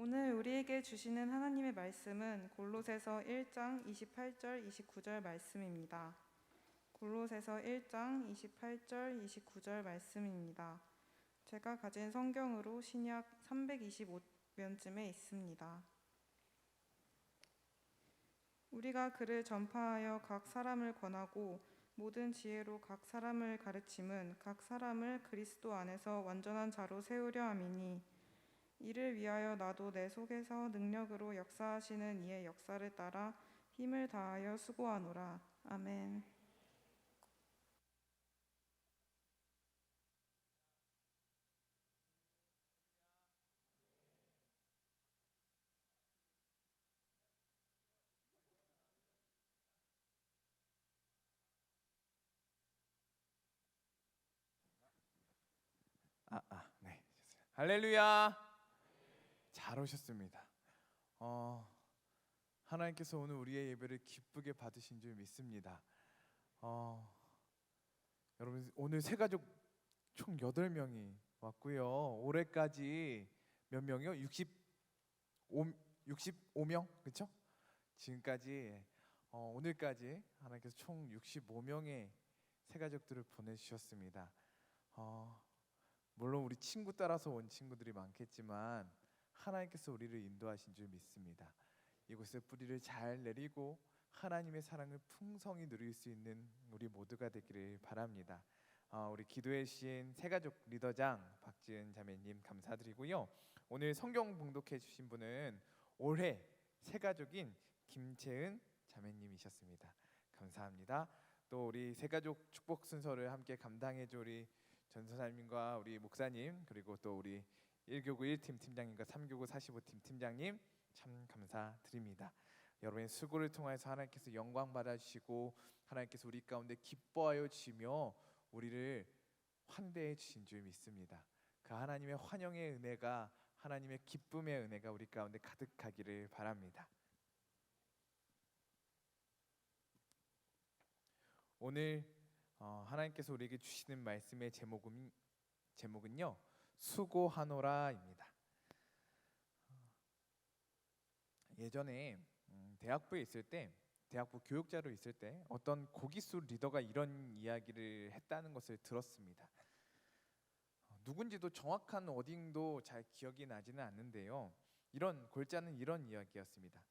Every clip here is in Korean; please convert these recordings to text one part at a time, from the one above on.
오늘 우리에게 주시는 하나님의 말씀은 골로새서 1장 28절 29절 말씀입니다. 골로새서 1장 28절 29절 말씀입니다. 제가 가진 성경으로 신약 325면쯤에 있습니다. 우리가 그를 전파하여 각 사람을 권하고 모든 지혜로 각 사람을 가르침은 각 사람을 그리스도 안에서 완전한 자로 세우려 함이니 이를 위하여 나도 내 속에서 능력으로 역사하시는 이의 역사를 따라 힘을 다하여 수고하노라. 아멘. 네. 할렐루야. 잘 오셨습니다. 하나님께서 오늘 우리의 예배를 기쁘게 받으신 줄 믿습니다. 여러분 오늘 새 가족 총 8명이 왔고요. 올해까지 몇 명이요? 65명? 그렇죠? 지금까지 오늘까지 하나님께서 총 65명의 새 가족들을 보내주셨습니다. 물론 우리 친구 따라서 온 친구들이 많겠지만 하나님께서 우리를 인도하신 줄 믿습니다. 이곳에 뿌리를 잘 내리고 하나님의 사랑을 풍성히 누릴 수 있는 우리 모두가 되기를 바랍니다. 우리 기도의 시인 새가족 리더장 박지은 자매님 감사드리고요. 오늘 성경 봉독해 주신 분은 올해 새가족인 김채은 자매님이셨습니다. 감사합니다. 또 우리 새가족 축복 순서를 함께 감당해 줄 우리 전선사님과 우리 목사님, 그리고 또 우리 1교구 1팀 팀장님과 3교구 45팀 팀장님 참 감사드립니다. 여러분의 수고를 통해서 하나님께서 영광 받아주시고 하나님께서 우리 가운데 기뻐하여 주시며 우리를 환대해 주신 줄 믿습니다. 그 하나님의 환영의 은혜가, 하나님의 기쁨의 은혜가 우리 가운데 가득하기를 바랍니다. 오늘 하나님께서 우리에게 주시는 말씀의 제목은요, 수고하노라입니다. 예전에 대학부에 있을 때, 대학부 교육자로 있을 때 어떤 고기수 리더가 이런 이야기를 했다는 것을 들었습니다. 누군지도 정확한 워딩도 잘 기억이 나지는 않는데요, 이런 골자는 이런 이야기였습니다.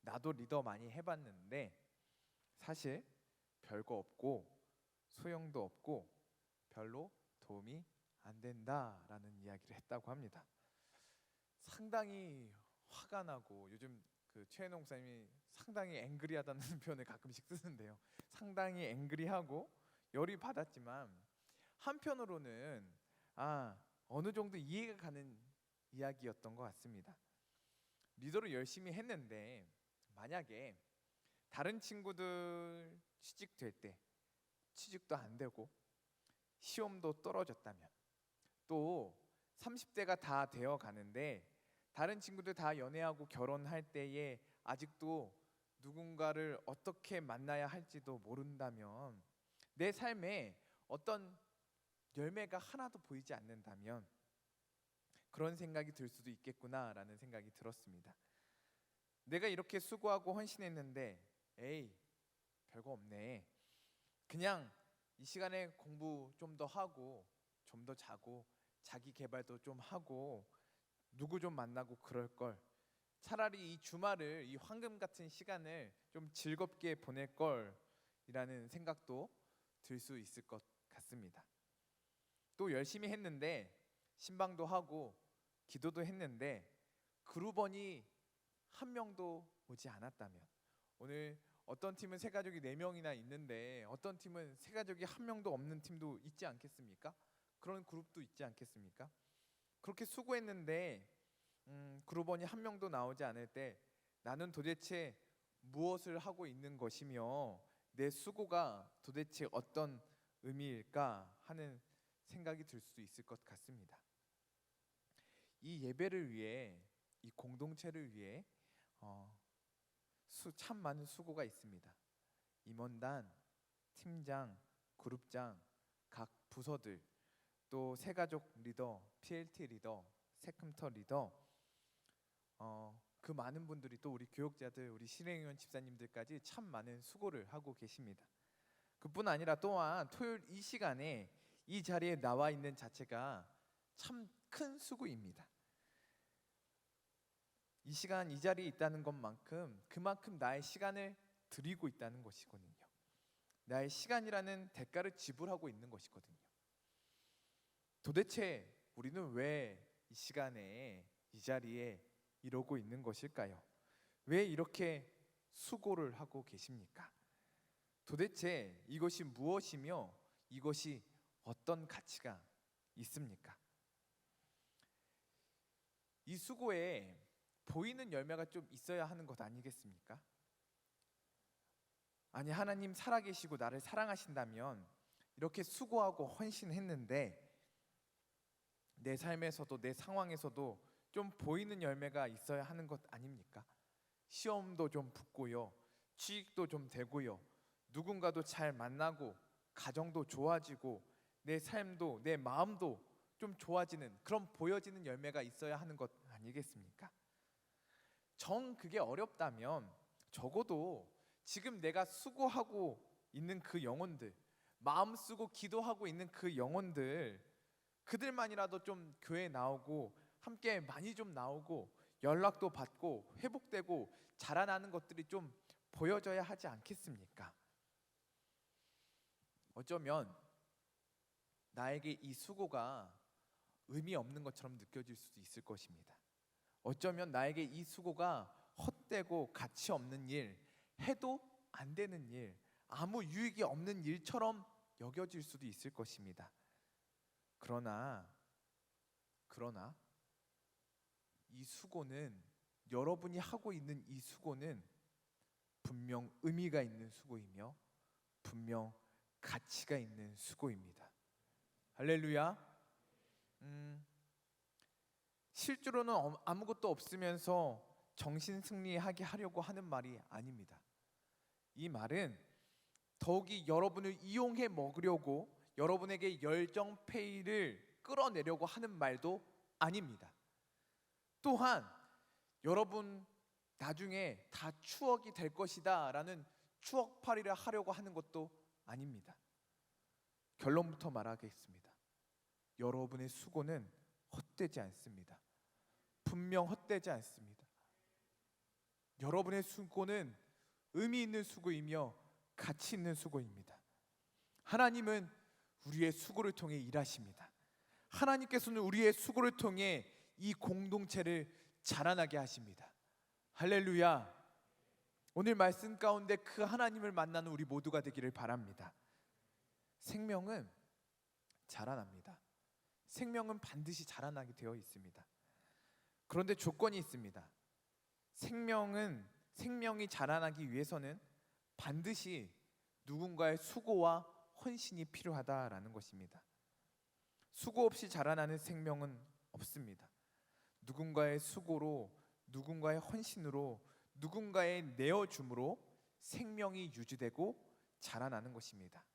나도 리더 많이 해봤는데 사실 별거 없고 소용도 없고 별로 도움이 안 된다라는 이야기를 했다고 합니다. 상당히 화가 나고, 요즘 그 최현웅 목사님이 상당히 앵그리하다는 표현을 가끔씩 쓰는데요, 상당히 앵그리하고 열이 받았지만 한편으로는 어느 정도 이해가 가는 이야기였던 것 같습니다. 리더를 열심히 했는데 만약에 다른 친구들 취직될 때 취직도 안 되고 시험도 떨어졌다면, 또 30대가 다 되어 가는데 다른 친구들 다 연애하고 결혼할 때에 아직도 누군가를 어떻게 만나야 할지도 모른다면, 내 삶에 어떤 열매가 하나도 보이지 않는다면 그런 생각이 들 수도 있겠구나라는 생각이 들었습니다. 내가 이렇게 수고하고 헌신했는데 에이 별거 없네, 그냥 이 시간에 공부 좀 더 하고 좀 더 자고 자기 개발도 좀 하고 누구 좀 만나고 그럴 걸, 차라리 이 주말을, 이 황금 같은 시간을 좀 즐겁게 보낼 걸이라는 생각도 들 수 있을 것 같습니다. 또 열심히 했는데 신방도 하고 기도도 했는데 그루번이 한 명도 오지 않았다면, 오늘 어떤 팀은 새 가족이 4명이나 있는데 어떤 팀은 새 가족이 한 명도 없는 팀도 있지 않겠습니까? 그런 그룹도 있지 않겠습니까? 그렇게 수고했는데 그루번이 한 명도 나오지 않을 때 나는 도대체 무엇을 하고 있는 것이며 내 수고가 도대체 어떤 의미일까 하는 생각이 들 수도 있을 것 같습니다. 이 예배를 위해, 이 공동체를 위해 참 많은 수고가 있습니다. 임원단, 팀장, 그룹장, 각 부서들, 또 새가족 리더, PLT 리더, 세금터 리더, 그 많은 분들이 또 우리 교역자들, 우리 실행위원 집사님들까지 참 많은 수고를 하고 계십니다. 그뿐 아니라 또한 토요일 이 시간에 이 자리에 나와 있는 자체가 참 큰 수고입니다. 이 시간 이 자리에 있다는 것만큼 그만큼 나의 시간을 드리고 있다는 것이거든요. 나의 시간이라는 대가를 지불하고 있는 것이거든요. 도대체 우리는 왜 이 시간에 이 자리에 이러고 있는 것일까요? 왜 이렇게 수고를 하고 계십니까? 도대체 이것이 무엇이며 이것이 어떤 가치가 있습니까? 이 수고에 보이는 열매가 좀 있어야 하는 것 아니겠습니까? 아니, 하나님 살아계시고 나를 사랑하신다면 이렇게 수고하고 헌신했는데 내 삶에서도 내 상황에서도 좀 보이는 열매가 있어야 하는 것 아닙니까? 시험도 좀 붙고요, 취직도 좀 되고요, 누군가도 잘 만나고 가정도 좋아지고 내 삶도 내 마음도 좀 좋아지는 그런 보여지는 열매가 있어야 하는 것 아니겠습니까? 정 그게 어렵다면 적어도 지금 내가 수고하고 있는 그 영혼들, 마음 쓰고 기도하고 있는 그 영혼들, 그들만이라도 좀 교회에 나오고 함께 많이 좀 나오고 연락도 받고 회복되고 자라나는 것들이 좀 보여져야 하지 않겠습니까? 어쩌면 나에게 이 수고가 의미 없는 것처럼 느껴질 수도 있을 것입니다. 어쩌면 나에게 이 수고가 헛되고 가치 없는 일, 해도 안 되는 일, 아무 유익이 없는 일처럼 여겨질 수도 있을 것입니다. 그러나 이 수고는, 여러분이 하고 있는 이 수고는 분명 의미가 있는 수고이며 분명 가치가 있는 수고입니다. 할렐루야. 실제로는 아무것도 없으면서 정신 승리하게 하려고 하는 말이 아닙니다. 이 말은 더욱이 여러분을 이용해 먹으려고 여러분에게 열정페이를 끌어내려고 하는 말도 아닙니다. 또한 여러분 나중에 다 추억이 될 것이다 라는 추억팔이를 하려고 하는 것도 아닙니다. 결론부터 말하겠습니다. 여러분의 수고는 헛되지 않습니다. 분명 헛되지 않습니다. 여러분의 수고는 의미 있는 수고이며 가치 있는 수고입니다. 하나님은 우리의 수고를 통해 일하십니다. 하나님께서는 우리의 수고를 통해 이 공동체를 자라나게 하십니다. 할렐루야. 오늘 말씀 가운데 그 하나님을 만나는 우리 모두가 되기를 바랍니다. 생명은 자라납니다. 생명은 반드시 자라나게 되어 있습니다. 그런데 조건이 있습니다. 생명이 자라나기 위해서는 반드시 누군가의 수고와 헌신이 필요하다라는 것입니다. 수고 없이 자라나는 생명은 없습니다. 누군가의 수고로, 누군가의 헌신으로, 누군가의 내어줌으로 생명이 유지되고 자라나는 것입니다.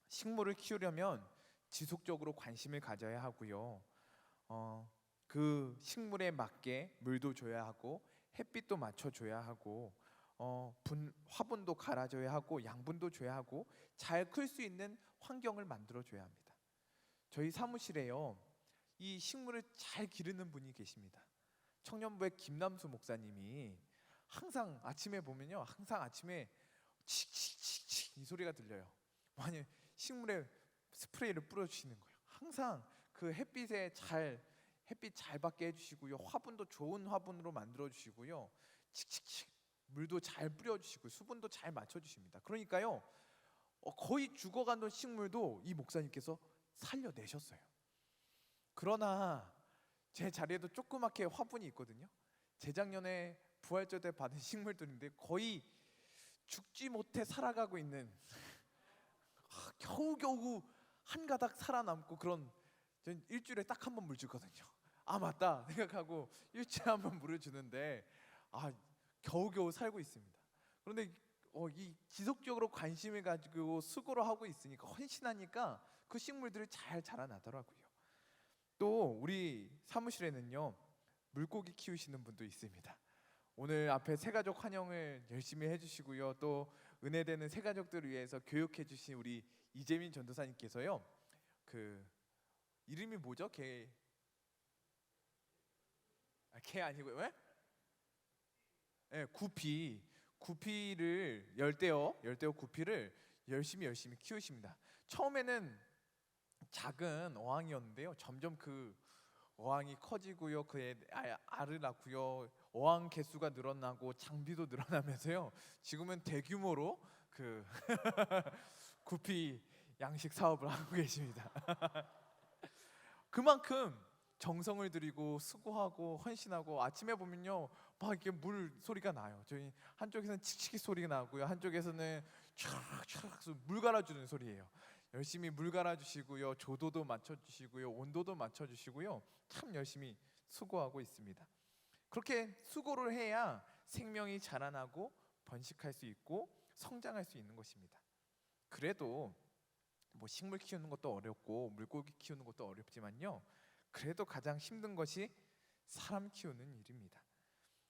식물을 키우려면 지속적으로 관심을 가져야 하고요. 그 식물에 맞게 물도 줘야 하고 햇빛도 맞춰줘야 하고 화분도 갈아줘야 하고 양분도 줘야 하고 잘 클 수 있는 환경을 만들어줘야 합니다. 저희 사무실에요, 이 식물을 잘 기르는 분이 계십니다. 청년부의 김남수 목사님이 항상 아침에 보면요, 항상 아침에 칙칙칙칙 이 소리가 들려요. 아니, 식물에 스프레이를 뿌려주시는 거예요. 항상 그 햇빛 잘 받게 해주시고요, 화분도 좋은 화분으로 만들어 주시고요, 칙칙칙 물도 잘 뿌려주시고 수분도 잘 맞춰주십니다. 그러니까요, 거의 죽어가는 식물도 이 목사님께서 살려내셨어요. 그러나 제 자리에도 조그맣게 화분이 있거든요. 재작년에 부활절 때 받은 식물들인데 거의 죽지 못해 살아가고 있는 겨우겨우 한 가닥 살아남고, 그런, 전 일주일에 딱 한 번 물 주거든요. 아 맞다 생각하고 일주일에 한 번 물을 주는데 겨우겨우 살고 있습니다. 그런데 이 지속적으로 관심을 가지고 수고를 하고 있으니까, 헌신하니까 그 식물들이 잘 자라나더라고요. 또 우리 사무실에는요, 물고기 키우시는 분도 있습니다. 오늘 앞에 새가족 환영을 열심히 해주시고요. 또 은혜되는 새가족들을 위해서 교육해 주신 우리 이재민 전도사님께서요. 그 이름이 뭐죠? 개 아니고요. 왜? 네, 구피를 열대어 구피를 열심히 키우십니다. 처음에는 작은 어항이었는데요. 점점 그 어항이 커지고요. 그의 알을 낳고요. 어항 개수가 늘어나고 장비도 늘어나면서요. 지금은 대규모로 그 구피 양식 사업을 하고 계십니다. 그만큼 정성을 들이고 수고하고 헌신하고 아침에 보면요 막 이렇게 물 소리가 나요. 저희 한쪽에서는 칙칙이 소리가 나고요, 한쪽에서는 촥촥 물 갈아주는 소리예요. 열심히 물 갈아주시고요, 조도도 맞춰주시고요, 온도도 맞춰주시고요, 참 열심히 수고하고 있습니다. 그렇게 수고를 해야 생명이 자라나고 번식할 수 있고 성장할 수 있는 것입니다. 그래도 뭐 식물 키우는 것도 어렵고 물고기 키우는 것도 어렵지만요, 그래도 가장 힘든 것이 사람 키우는 일입니다.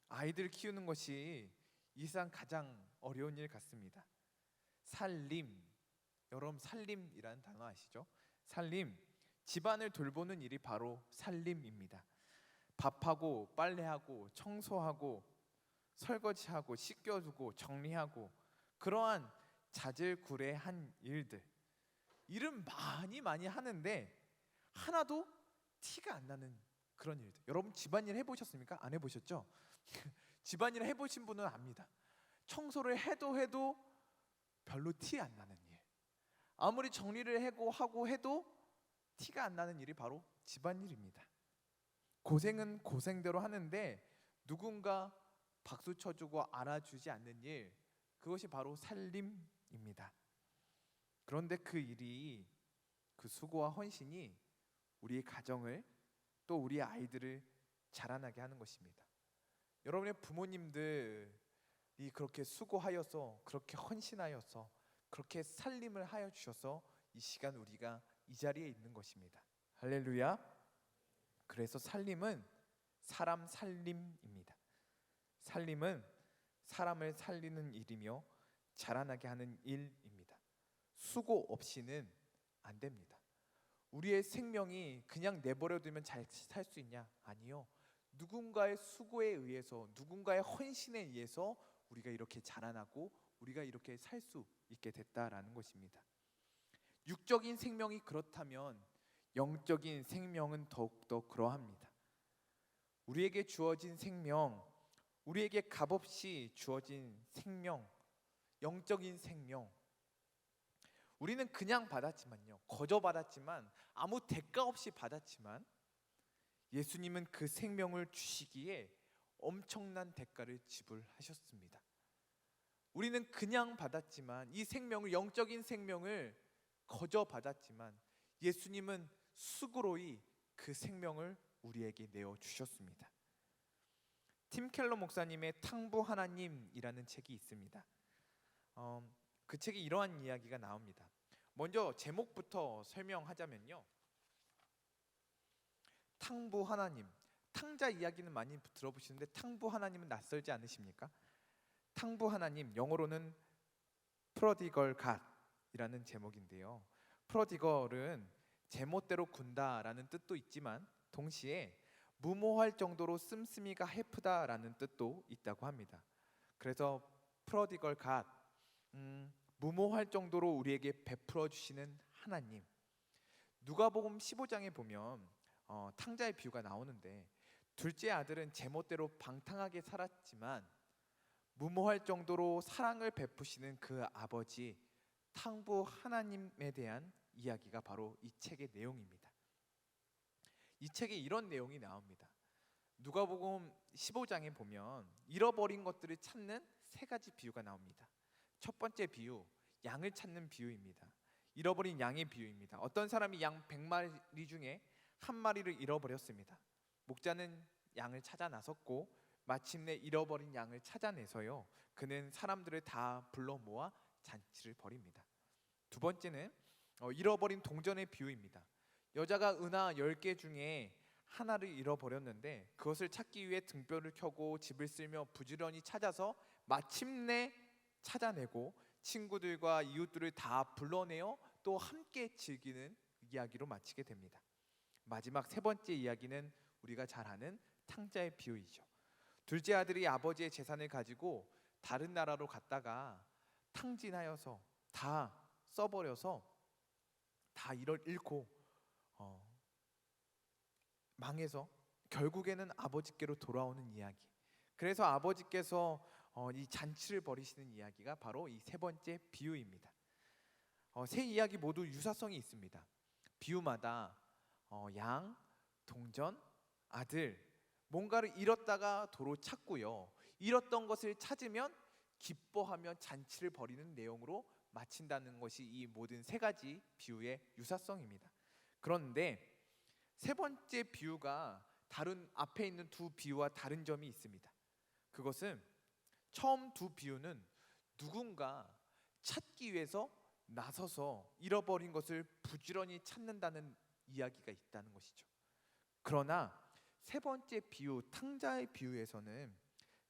아이들 키우는 것이 이 세상 가장 어려운 일 같습니다. 살림, 여러분 살림이라는 단어 아시죠? 살림, 집안을 돌보는 일이 바로 살림입니다. 밥하고 빨래하고 청소하고 설거지하고 씻겨주고 정리하고 그러한 자질구레한 일들, 일은 많이 하는데 하나도 티가 안 나는 그런 일들. 여러분 집안일 해보셨습니까? 안 해보셨죠? 집안일 해보신 분은 압니다. 청소를 해도 별로 티 안 나는 일, 아무리 정리를 하고 해도 티가 안 나는 일이 바로 집안일입니다. 고생은 고생대로 하는데 누군가 박수 쳐주고 알아주지 않는 일, 그것이 바로 살림입니다. 그런데 그 일이, 그 수고와 헌신이 우리의 가정을, 또 우리의 아이들을 자라나게 하는 것입니다. 여러분의 부모님들이 그렇게 수고하여서, 그렇게 헌신하여서, 그렇게 살림을 하여 주셔서 이 시간 우리가 이 자리에 있는 것입니다. 할렐루야. 그래서 살림은 사람 살림입니다. 살림은 사람을 살리는 일이며 자라나게 하는 일입니다. 수고 없이는 안 됩니다. 우리의 생명이 그냥 내버려 두면 잘 살 수 있냐? 아니요. 누군가의 수고에 의해서, 누군가의 헌신에 의해서 우리가 이렇게 자라나고 우리가 이렇게 살 수 있게 됐다라는 것입니다. 육적인 생명이 그렇다면 영적인 생명은 더욱더 그러합니다. 우리에게 주어진 생명, 우리에게 값없이 주어진 생명, 영적인 생명, 우리는 그냥 받았지만요, 거저 받았지만, 아무 대가 없이 받았지만 예수님은 그 생명을 주시기에 엄청난 대가를 지불하셨습니다. 우리는 그냥 받았지만, 이 생명을, 영적인 생명을 거저 받았지만 예수님은 수고로이 그 생명을 우리에게 내어 주셨습니다. 팀 켈러 목사님의 탕부 하나님이라는 책이 있습니다. 그 책에 이러한 이야기가 나옵니다. 먼저 제목부터 설명하자면요, 탕부 하나님, 탕자 이야기는 많이 들어보시는데 탕부 하나님은 낯설지 않으십니까? 탕부 하나님, 영어로는 프로디걸 갓이라는 제목인데요, 프로디걸은 제멋대로 군다라는 뜻도 있지만 동시에 무모할 정도로 씀씀이가 헤프다라는 뜻도 있다고 합니다. 그래서 프로디걸 갓, 무모할 정도로 우리에게 베풀어 주시는 하나님. 누가복음 15장에 보면 탕자의 비유가 나오는데, 둘째 아들은 제멋대로 방탕하게 살았지만 무모할 정도로 사랑을 베푸시는 그 아버지 탕부 하나님에 대한 이야기가 바로 이 책의 내용입니다. 이 책에 이런 내용이 나옵니다. 누가복음 15장에 보면 잃어버린 것들을 찾는 세 가지 비유가 나옵니다. 첫 번째 비유, 양을 찾는 비유입니다. 잃어버린 양의 비유입니다. 어떤 사람이 양 100마리 중에 한 마리를 잃어버렸습니다. 목자는 양을 찾아 나섰고 마침내 잃어버린 양을 찾아내서요, 그는 사람들을 다 불러 모아 잔치를 벌입니다. 두 번째는 잃어버린 동전의 비유입니다. 여자가 은하 10개 중에 하나를 잃어버렸는데 그것을 찾기 위해 등뼈를 켜고 집을 쓸며 부지런히 찾아서 마침내 찾아내고 친구들과 이웃들을 다 불러내어 또 함께 즐기는 이야기로 마치게 됩니다. 마지막 세 번째 이야기는 우리가 잘 아는 탕자의 비유이죠. 둘째 아들이 아버지의 재산을 가지고 다른 나라로 갔다가 탕진하여서 다 써버려서 다 잃고 망해서 결국에는 아버지께로 돌아오는 이야기. 그래서 아버지께서 이 잔치를 벌이시는 이야기가 바로 이 세 번째 비유입니다. 세 이야기 모두 유사성이 있습니다. 비유마다 양, 동전, 아들, 뭔가를 잃었다가 도로 찾고요. 잃었던 것을 찾으면 기뻐하며 잔치를 벌이는 내용으로 마친다는 것이 이 모든 세 가지 비유의 유사성입니다. 그런데 세 번째 비유가 다른 앞에 있는 두 비유와 다른 점이 있습니다. 그것은 처음 두 비유는 누군가 찾기 위해서 나서서 잃어버린 것을 부지런히 찾는다는 이야기가 있다는 것이죠. 그러나 세 번째 비유, 탕자의 비유에서는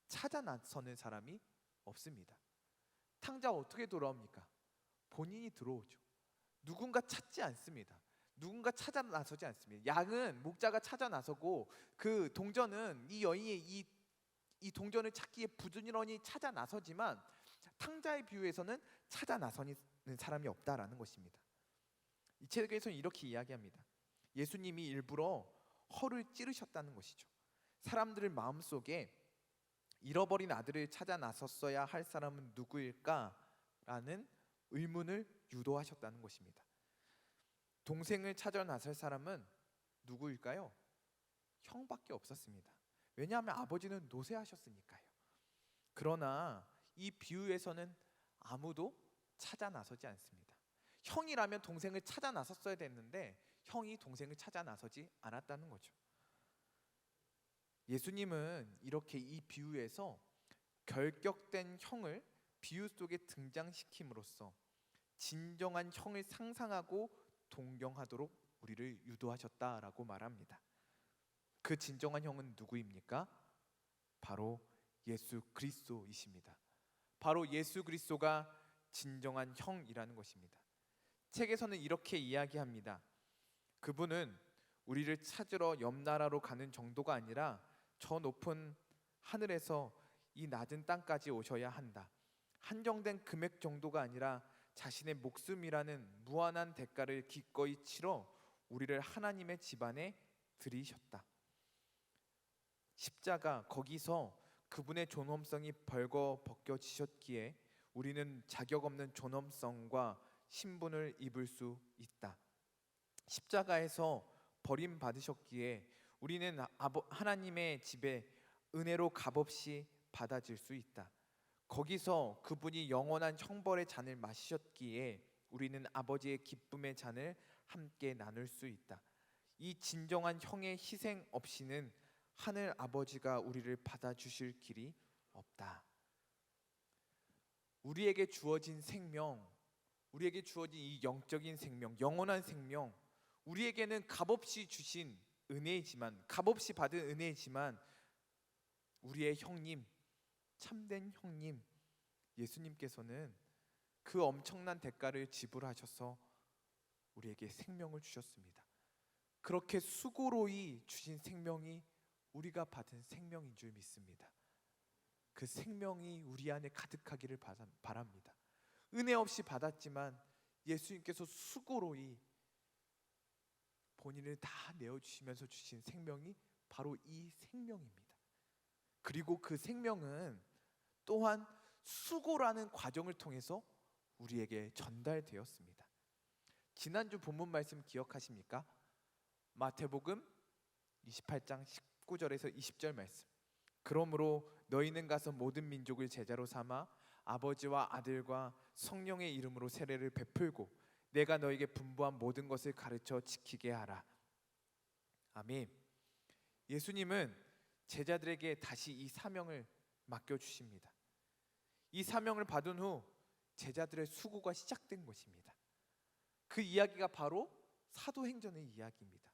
찾아 나서는 사람이 없습니다. 탕자가 어떻게 돌아옵니까? 본인이 들어오죠. 누군가 찾지 않습니다. 누군가 찾아 나서지 않습니다. 양은 목자가 찾아 나서고 그 동전은 이 여인이 이 동전을 찾기에 부지런히 찾아 나서지만 탕자의 비유에서는 찾아 나서는 사람이 없다라는 것입니다. 이 책에서는 이렇게 이야기합니다. 예수님이 일부러 허를 찌르셨다는 것이죠. 사람들의 마음속에 잃어버린 아들을 찾아 나섰어야 할 사람은 누구일까라는 의문을 유도하셨다는 것입니다. 동생을 찾아 나설 사람은 누구일까요? 형밖에 없었습니다. 왜냐하면 아버지는 노쇠하셨으니까요. 그러나 이 비유에서는 아무도 찾아 나서지 않습니다. 형이라면 동생을 찾아 나섰어야 됐는데 형이 동생을 찾아 나서지 않았다는 거죠. 예수님은 이렇게 이 비유에서 결격된 형을 비유 속에 등장시킴으로써 진정한 형을 상상하고 동경하도록 우리를 유도하셨다라고 말합니다. 그 진정한 형은 누구입니까? 바로 예수 그리스도이십니다. 바로 예수 그리스도가 진정한 형이라는 것입니다. 책에서는 이렇게 이야기합니다. 그분은 우리를 찾으러 옆 나라로 가는 정도가 아니라 저 높은 하늘에서 이 낮은 땅까지 오셔야 한다. 한정된 금액 정도가 아니라 자신의 목숨이라는 무한한 대가를 기꺼이 치러 우리를 하나님의 집안에 들이셨다. 십자가 거기서 그분의 존엄성이 벌거벗겨지셨기에 우리는 자격 없는 존엄성과 신분을 입을 수 있다. 십자가에서 버림받으셨기에 우리는 하나님의 집에 은혜로 값없이 받아질 수 있다. 거기서 그분이 영원한 형벌의 잔을 마시셨기에 우리는 아버지의 기쁨의 잔을 함께 나눌 수 있다. 이 진정한 형의 희생 없이는 하늘 아버지가 우리를 받아주실 길이 없다. 우리에게 주어진 생명, 우리에게 주어진 이 영적인 생명, 영원한 생명, 우리에게는 값없이 주신 은혜이지만, 값없이 받은 은혜이지만 우리의 형님, 참된 형님 예수님께서는 그 엄청난 대가를 지불하셔서 우리에게 생명을 주셨습니다. 그렇게 수고로이 주신 생명이 우리가 받은 생명인 줄 믿습니다. 그 생명이 우리 안에 가득하기를 바랍니다. 은혜 없이 받았지만 예수님께서 수고로이 본인을 다 내어주시면서 주신 생명이 바로 이 생명입니다. 그리고 그 생명은 또한 수고라는 과정을 통해서 우리에게 전달되었습니다. 지난주 본문 말씀 기억하십니까? 마태복음 28장 19절에서 20절 말씀. 그러므로 너희는 가서 모든 민족을 제자로 삼아 아버지와 아들과 성령의 이름으로 세례를 베풀고 내가 너에게 분부한 모든 것을 가르쳐 지키게 하라. 아멘. 예수님은 제자들에게 다시 이 사명을 맡겨주십니다. 이 사명을 받은 후 제자들의 수고가 시작된 것입니다. 그 이야기가 바로 사도행전의 이야기입니다.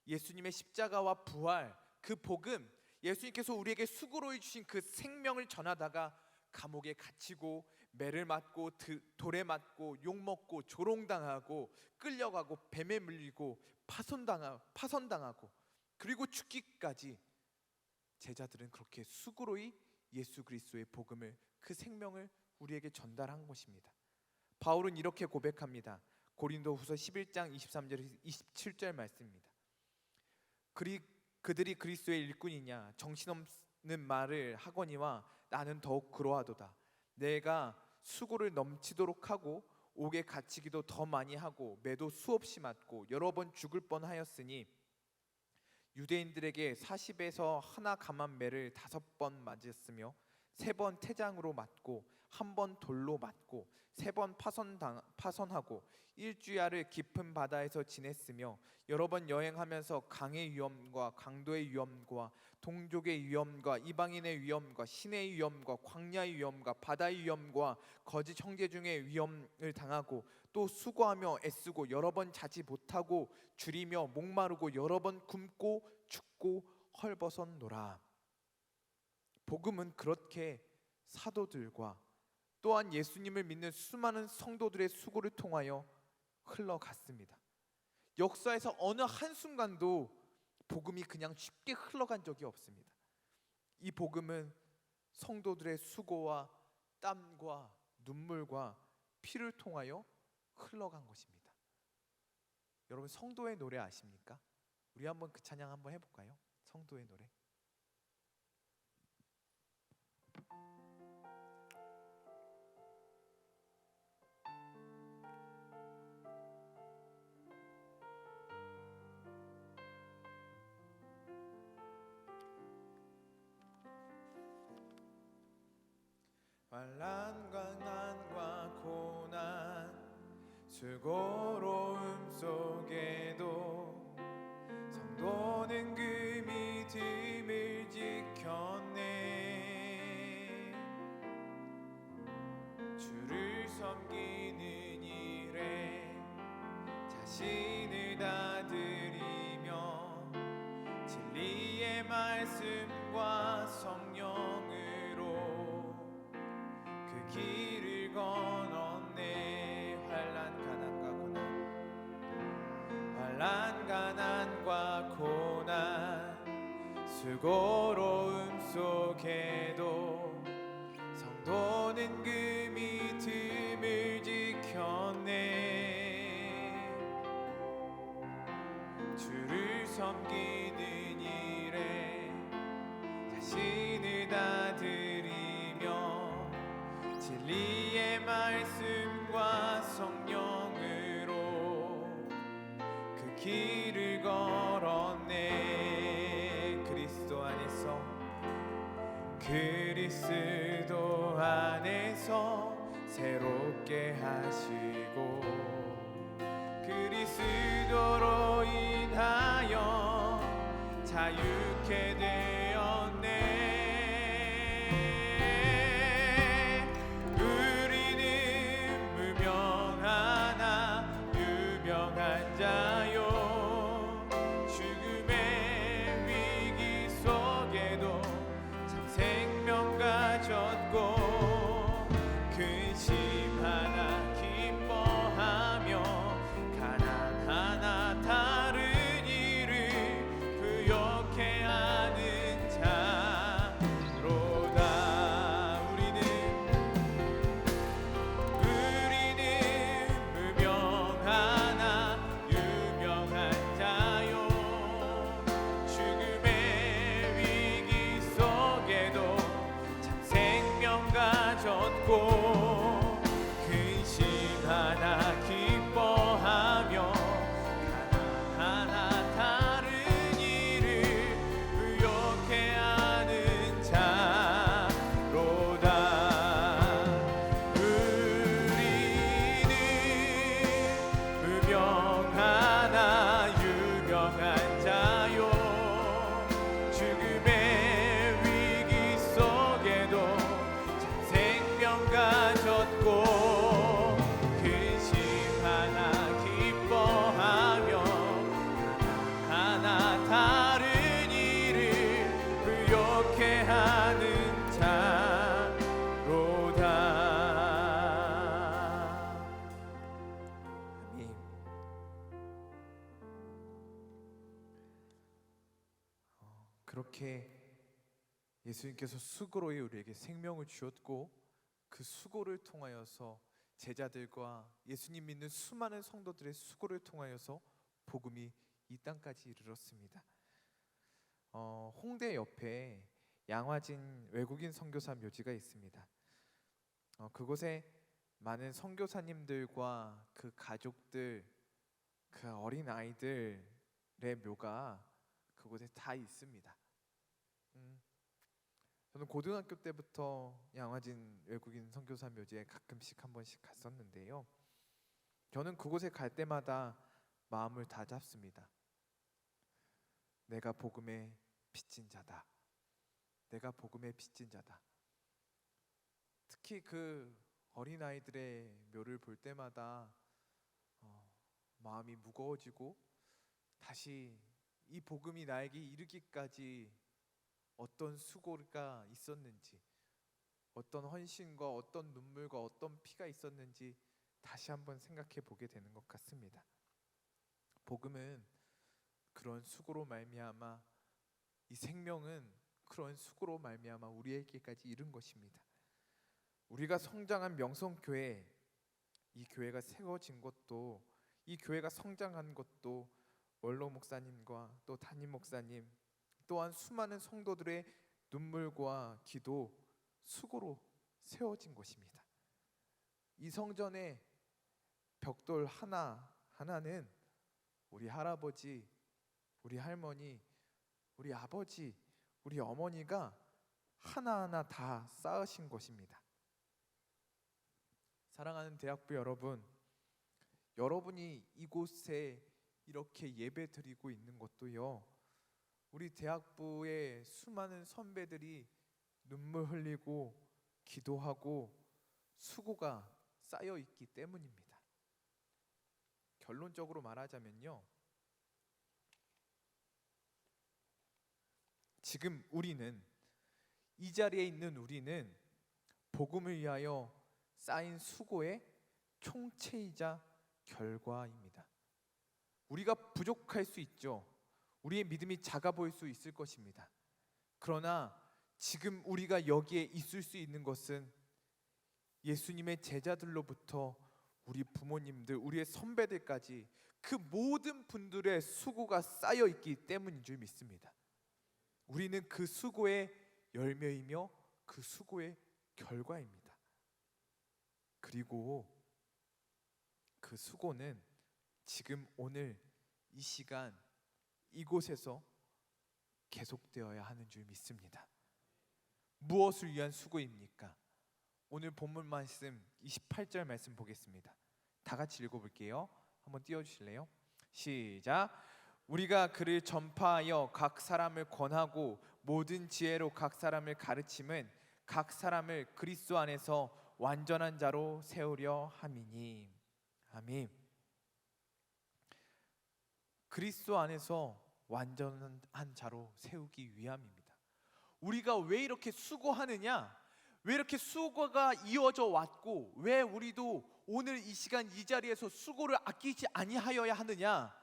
예수님의 십자가와 부활, 그 복음, 예수님께서 우리에게 수고로이 주신 그 생명을 전하다가 감옥에 갇히고 매를 맞고 돌에 맞고 욕먹고 조롱당하고 끌려가고 뱀에 물리고 파선당하고 그리고 죽기까지 제자들은 그렇게 수고로이 예수 그리스도의 복음을, 그 생명을 우리에게 전달한 것입니다. 바울은 이렇게 고백합니다. 고린도후서 11장 23절 27절 말씀입니다. 그들이 그리스도의 일꾼이냐 정신없는 말을 하거니와 나는 더욱 그러하도다. 내가 수고를 넘치도록 하고 옥에 갇히기도 더 많이 하고 매도 수없이 맞고 여러 번 죽을 뻔하였으니 유대인들에게 40에서 하나 감한 매를 5번 맞았으며 3번 태장으로 맞고 1번 돌로 맞고 3번 파선하고 일주야를 깊은 바다에서 지냈으며 여러 번 여행하면서 강의 위험과 강도의 위험과 동족의 위험과 이방인의 위험과 신의 위험과 광야의 위험과 바다의 위험과 거짓 형제 중의 위험을 당하고 또 수고하며 애쓰고 여러 번 자지 못하고 줄이며 목마르고 여러 번 굶고 춥고 헐벗었노라. 복음은 그렇게 사도들과 또한 예수님을 믿는 수많은 성도들의 수고를 통하여 흘러갔습니다. 역사에서 어느 한순간도 복음이 그냥 쉽게 흘러간 적이 없습니다. 이 복음은 성도들의 수고와 땀과 눈물과 피를 통하여 흘러간 것입니다. 여러분, 성도의 노래 아십니까? 우리 한번 그 찬양 한번 해볼까요? 성도의 노래. 환난과 난과 고난 수고로움 속에도 성도는 그 믿음을 지켰네. 주를 섬기는 일에 자신을 다드리며 진리의 말씀과 성령으로 그 길을 걸었네. 환난 가난과 고난 수고로움 속에도 성도는 그 믿음을 지켰네. 주를 섬기는 일에 자신을 다드리며 진리의 말씀과 성령으로 그 길을 걸었네. 그리스도 안에서 새롭게 하시고 그리스도로 인하여 자유케 되었네. 우리는 무명하나 유명한 자요. 죽음의 위기 속에도 참 생명 가졌고 근심하나 기뻐하며 가난하나 다른 이를 부욕해 하는 그렇게 하는 자로다. 아멘. 그렇게 예수님께서 수고로에 우리에게 생명을 주었고, 그 수고를 통하여서 제자들과 예수님 믿는 수많은 성도들의 수고를 통하여서 복음이 이 땅까지 이르렀습니다. 홍대 옆에 양화진 외국인 선교사 묘지가 있습니다. 그곳에 많은 선교사님들과 그 가족들, 그 어린 아이들의 묘가 그곳에 다 있습니다. 저는 고등학교 때부터 양화진 외국인 선교사 묘지에 가끔씩 한 번씩 갔었는데요. 저는 그곳에 갈 때마다 마음을 다잡습니다. 내가 복음의 빚진 자다. 내가 복음의 빚진 자다. 특히 그 어린아이들의 묘를 볼 때마다 마음이 무거워지고, 다시 이 복음이 나에게 이르기까지 어떤 수고가 있었는지, 어떤 헌신과 어떤 눈물과 어떤 피가 있었는지 다시 한번 생각해 보게 되는 것 같습니다. 복음은 그런 수고로 말미암아, 이 생명은 그런 수고로 말미암아 우리에게까지 이른 것입니다. 우리가 성장한 명성교회, 이 교회가 세워진 것도, 이 교회가 성장한 것도 원로 목사님과 또 담임 목사님, 또한 수많은 성도들의 눈물과 기도, 수고로 세워진 것입니다. 이 성전의 벽돌 하나하나는 우리 할아버지, 우리 할머니, 우리 아버지, 우리 어머니가 하나하나 다 쌓으신 것입니다. 사랑하는 대학부 여러분, 여러분이 이곳에 이렇게 예배 드리고 있는 것도요, 우리 대학부의 수많은 선배들이 눈물 흘리고 기도하고 수고가 쌓여 있기 때문입니다. 결론적으로 말하자면요, 지금 우리는, 이 자리에 있는 우리는 복음을 위하여 쌓인 수고의 총체이자 결과입니다. 우리가 부족할 수 있죠. 우리의 믿음이 작아 보일 수 있을 것입니다. 그러나 지금 우리가 여기에 있을 수 있는 것은 예수님의 제자들로부터 우리 부모님들, 우리의 선배들까지 그 모든 분들의 수고가 쌓여 있기 때문인 줄 믿습니다. 우리는 그 수고의 열매이며 그 수고의 결과입니다. 그리고 그 수고는 지금 오늘 이 시간 이곳에서 계속되어야 하는 줄 믿습니다. 무엇을 위한 수고입니까? 오늘 본문 말씀 28절 말씀 보겠습니다. 다 같이 읽어볼게요. 한번 띄워주실래요? 시작. 우리가 그를 전파하여 각 사람을 권하고 모든 지혜로 각 사람을 가르침은 각 사람을 그리스도 안에서 완전한 자로 세우려 함이니. 아멘. 그리스도 안에서 완전한 자로 세우기 위함입니다. 우리가 왜 이렇게 수고하느냐? 왜 이렇게 수고가 이어져 왔고, 왜 우리도 오늘 이 시간 이 자리에서 수고를 아끼지 아니하여야 하느냐?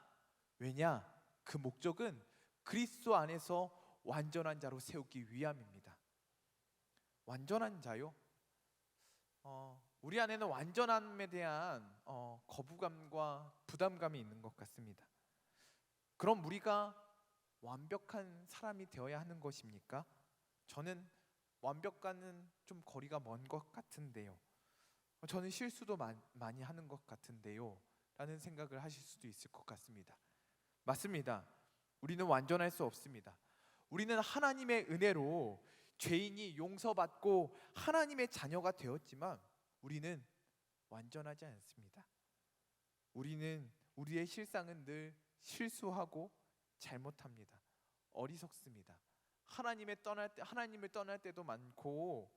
왜냐? 그 목적은 그리스도 안에서 완전한 자로 세우기 위함입니다. 완전한 자요? 우리 안에는 완전함에 대한 거부감과 부담감이 있는 것 같습니다. 그럼 우리가 완벽한 사람이 되어야 하는 것입니까? 저는 완벽과는 좀 거리가 먼 것 같은데요. 저는 실수도 많이 하는 것 같은데요 라는 생각을 하실 수도 있을 것 같습니다. 맞습니다. 우리는 완전할 수 없습니다. 우리는 하나님의 은혜로 죄인이 용서받고 하나님의 자녀가 되었지만 우리는 완전하지 않습니다. 우리는 우리의 실상은 늘 실수하고 잘못합니다. 어리석습니다. 하나님을 떠날 때도 많고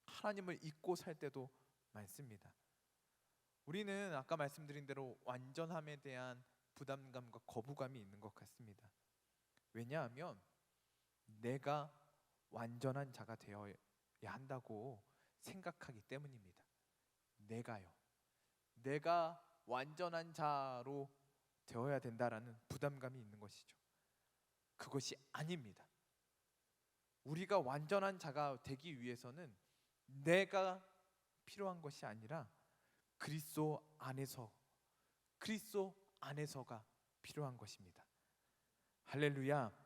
하나님을 잊고 살 때도 많습니다. 우리는 아까 말씀드린 대로 완전함에 대한 부담감과 거부감이 있는 것 같습니다. 왜냐하면 내가 완전한 자가 되어야 한다고 생각하기 때문입니다. 내가 완전한 자로 되어야 된다라는 부담감이 있는 것이죠. 그것이 아닙니다. 우리가 완전한 자가 되기 위해서는 내가 필요한 것이 아니라 그리스도 안에서가 필요한 것입니다. 할렐루야.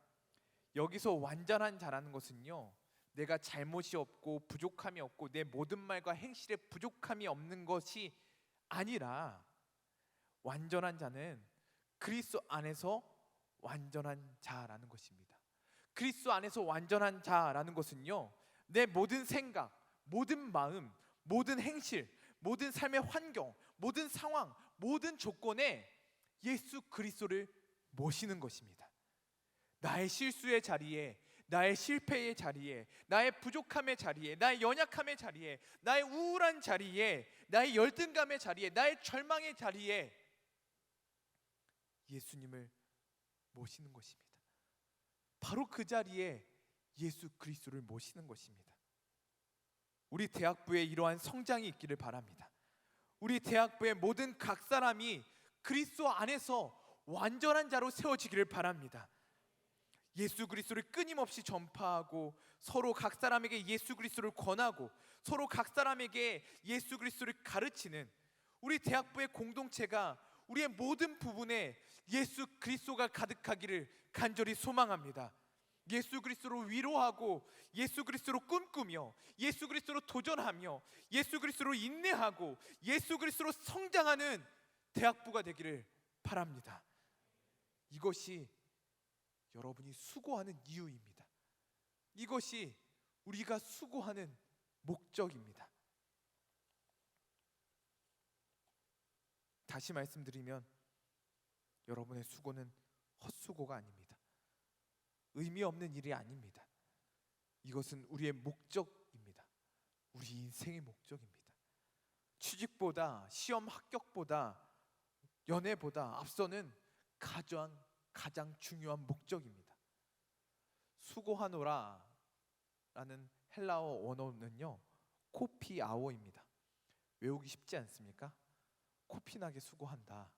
여기서 완전한 자라는 것은요, 내가 잘못이 없고 부족함이 없고 내 모든 말과 행실에 부족함이 없는 것이 아니라, 완전한 자는 그리스도 안에서 완전한 자라는 것입니다. 그리스도 안에서 완전한 자라는 것은요, 내 모든 생각, 모든 마음, 모든 행실, 모든 삶의 환경, 모든 상황, 모든 조건에 예수 그리스도를 모시는 것입니다. 나의 실수의 자리에, 나의 실패의 자리에, 나의 부족함의 자리에, 나의 연약함의 자리에, 나의 우울한 자리에, 나의 열등감의 자리에, 나의 절망의 자리에 예수님을 모시는 것입니다. 바로 그 자리에 예수 그리스도를 모시는 것입니다. 우리 대학부에 이러한 성장이 있기를 바랍니다. 우리 대학부의 모든 각 사람이 그리스도 안에서 완전한 자로 세워지기를 바랍니다. 예수 그리스도를 끊임없이 전파하고 서로 각 사람에게 예수 그리스도를 권하고 서로 각 사람에게 예수 그리스도를 가르치는 우리 대학부의 공동체가 우리의 모든 부분에 예수 그리스도가 가득하기를 간절히 소망합니다. 예수 그리스도로 위로하고 예수 그리스도로 꿈꾸며 예수 그리스도로 도전하며 예수 그리스도로 인내하고 예수 그리스도로 성장하는 대학부가 되기를 바랍니다. 이것이 여러분이 수고하는 이유입니다. 이것이 우리가 수고하는 목적입니다. 다시 말씀드리면 여러분의 수고는 헛수고가 아닙니다. 의미 없는 일이 아닙니다. 이것은 우리의 목적입니다. 우리 인생의 목적입니다. 취직보다, 시험 합격보다, 연애보다 앞서는 가장 중요한 목적입니다. 수고하노라 라는 헬라어 원어는요, 코피아오입니다. 외우기 쉽지 않습니까? 코피나게 수고한다.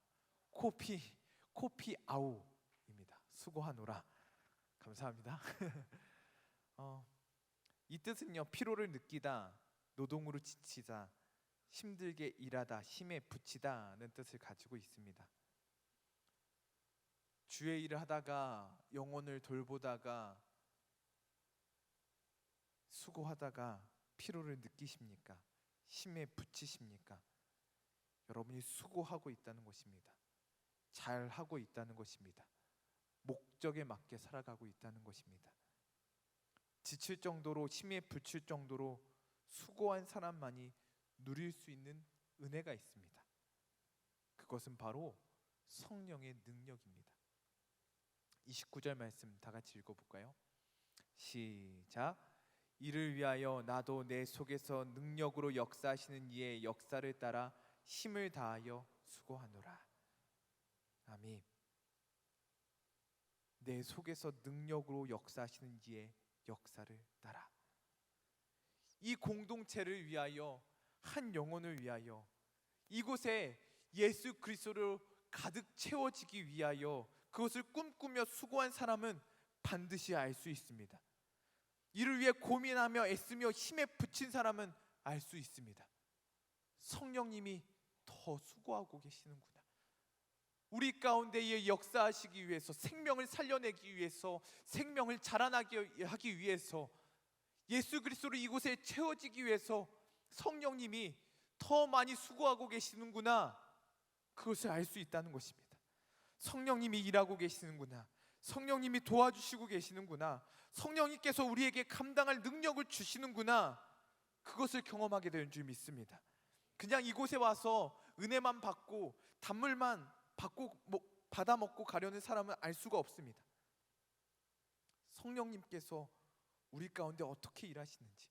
코피아오입니다. 수고하노라. 감사합니다. 이 뜻은요, 피로를 느끼다, 노동으로 지치다, 힘들게 일하다, 힘에 부치다는 뜻을 가지고 있습니다. 주의 일을 하다가, 영혼을 돌보다가, 수고하다가 피로를 느끼십니까? 힘에 부치십니까? 여러분이 수고하고 있다는 것입니다. 잘하고 있다는 것입니다. 목적에 맞게 살아가고 있다는 것입니다. 지칠 정도로, 힘에 부칠 정도로 수고한 사람만이 누릴 수 있는 은혜가 있습니다. 그것은 바로 성령의 능력입니다. 29절 말씀 다 같이 읽어볼까요? 시작. 이를 위하여 나도 내 속에서 능력으로 역사하시는 이의 역사를 따라 힘을 다하여 수고하노라. 아멘. 내 속에서 능력으로 역사하시는 이의 역사를 따라. 이 공동체를 위하여, 한 영혼을 위하여, 이곳에 예수 그리스도로 가득 채워지기 위하여 그것을 꿈꾸며 수고한 사람은 반드시 알 수 있습니다. 이를 위해 고민하며 애쓰며 힘에 부친 사람은 알 수 있습니다. 성령님이 더 수고하고 계시는구나. 우리 가운데에 역사하시기 위해서, 생명을 살려내기 위해서, 생명을 자라나게 하기 위해서, 예수 그리스도로 이곳에 채워지기 위해서 성령님이 더 많이 수고하고 계시는구나. 그것을 알 수 있다는 것입니다. 성령님이 일하고 계시는구나. 성령님이 도와주시고 계시는구나. 성령님께서 우리에게 감당할 능력을 주시는구나. 그것을 경험하게 되는 줄 믿습니다. 그냥 이곳에 와서 은혜만 받고 단물만 받아 먹고 가려는 사람은 알 수가 없습니다. 성령님께서 우리 가운데 어떻게 일하시는지,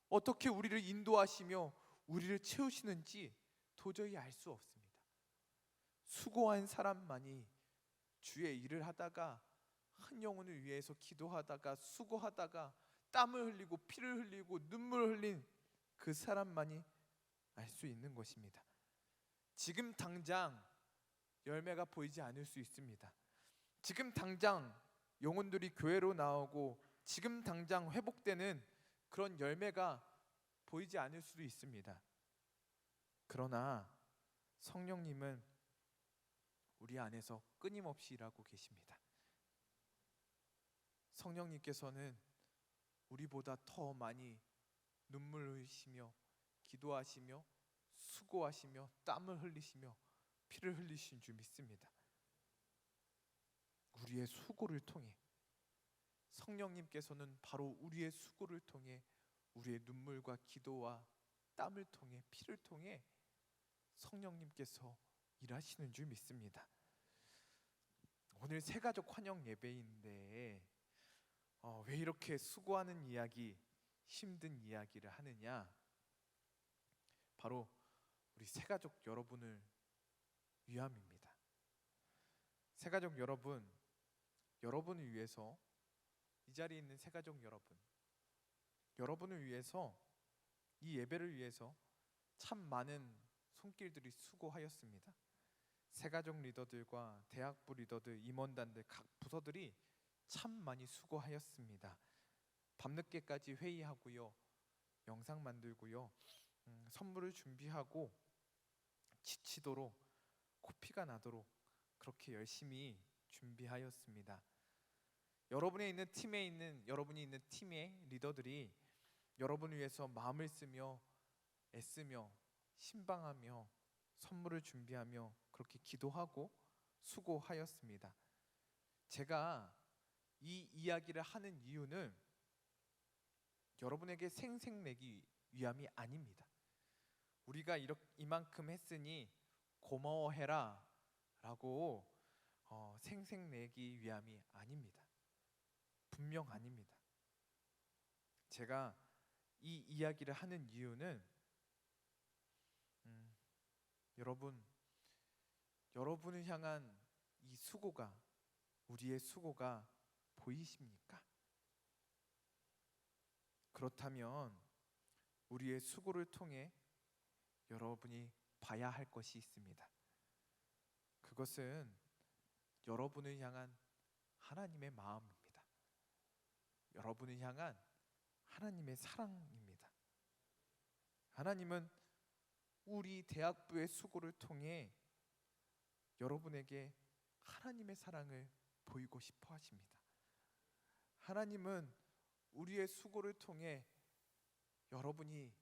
어떻게 우리를 인도하시며 우리를 채우시는지 도저히 알 수 없습니다. 수고한 사람만이 주의 일을 하다가, 한 영혼을 위해서 기도하다가, 수고하다가 땀을 흘리고 피를 흘리고 눈물을 흘린 그 사람만이 알 수 있는 것입니다. 지금 당장 열매가 보이지 않을 수 있습니다. 지금 당장 영혼들이 교회로 나오고 지금 당장 회복되는 그런 열매가 보이지 않을 수도 있습니다. 그러나 성령님은 우리 안에서 끊임없이 일하고 계십니다. 성령님께서는 우리보다 더 많이 눈물 흘리시며 기도하시며 수고하시며 땀을 흘리시며 피를 흘리신 줄 믿습니다. 우리의 수고를 통해 성령님께서는 바로 우리의 수고를 통해 우리의 눈물과 기도와 땀을 통해 피를 통해 성령님께서 일하시는 줄 믿습니다. 오늘 새가족 환영 예배인데 왜 이렇게 수고하는 이야기, 힘든 이야기를 하느냐? 바로 우리 새가족 여러분을 위함입니다. 새가족 여러분, 여러분을 위해서 이 자리에 있는 새가족 여러분, 여러분을 위해서 이 예배를 위해서 참 많은 손길들이 수고하였습니다. 새가족 리더들과 대학부 리더들, 임원단들 각 부서들이 참 많이 수고하였습니다. 밤늦게까지 회의하고요, 영상 만들고요, 선물을 준비하고 지치도록 코피가 나도록 그렇게 열심히 준비하였습니다. 여러분이 있는 팀의 리더들이 여러분을 위해서 마음을 쓰며 애쓰며 신방하며 선물을 준비하며 그렇게 기도하고 수고하였습니다. 제가 이 이야기를 하는 이유는 여러분에게 생색내기 위함이 아닙니다. 우리가 이만큼 했으니 고마워해라 라고 생색내기 위함이 아닙니다. 분명 아닙니다. 제가 이 이야기를 하는 이유는 여러분을 향한 이 수고가, 우리의 수고가 보이십니까? 그렇다면 우리의 수고를 통해 여러분이 봐야 할 것이 있습니다. 그것은 여러분을 향한 하나님의 마음입니다. 여러분을 향한 하나님의 사랑입니다. 하나님은 우리 대학부의 수고를 통해 여러분에게 하나님의 사랑을 보이고 싶어 하십니다. 하나님은 우리의 수고를 통해 여러분이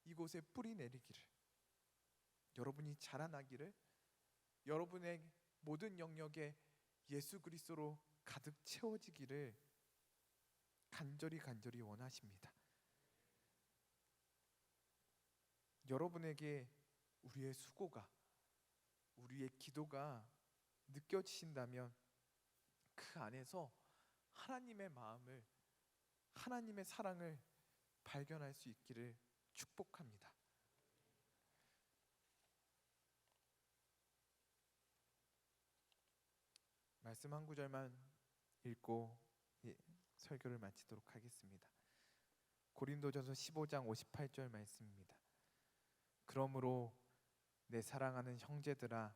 이곳에 뿌리 내리기를, 여러분이 자라나기를, 여러분의 모든 영역에 예수 그리스도로 가득 채워지기를 간절히 원하십니다. 여러분에게 우리의 수고가, 우리의 기도가 느껴지신다면 그 안에서 하나님의 마음을, 하나님의 사랑을 발견할 수 있기를 축복합니다. 말씀 한 구절만 읽고 설교를 마치도록 하겠습니다. 고린도전서 15장 58절 말씀입니다. 그러므로 내 사랑하는 형제들아,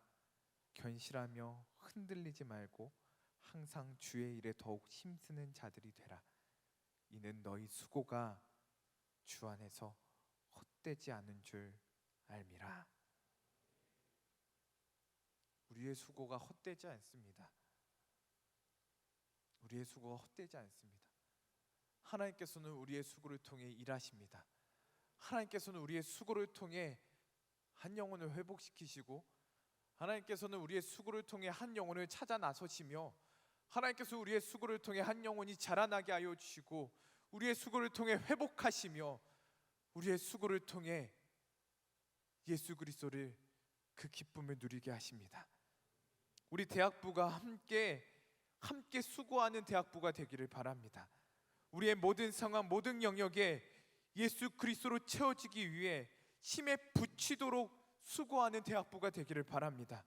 견실하며 흔들리지 말고 항상 주의 일에 더욱 힘쓰는 자들이 되라. 이는 너희 수고가 주 안에서 헛되지 않은 줄 알미라. 우리의 수고가 헛되지 않습니다. 우리의 수고가 헛되지 않습니다. 하나님께서는 우리의 수고를 통해 일하십니다. 하나님께서는 우리의 수고를 통해 한 영혼을 회복시키시고, 하나님께서는 우리의 수고를 통해 한 영혼을 찾아 나서시며, 하나님께서 우리의 수고를 통해 한 영혼이 자라나게 하여 주시고, 우리의 수고를 통해 회복하시며, 우리의 수고를 통해 예수 그리스도를, 그 기쁨을 누리게 하십니다. 우리 대학부가 함께 수고하는 대학부가 되기를 바랍니다. 우리의 모든 상황, 모든 영역에 예수 그리스도로 채워지기 위해 힘에 부치도록 수고하는 대학부가 되기를 바랍니다.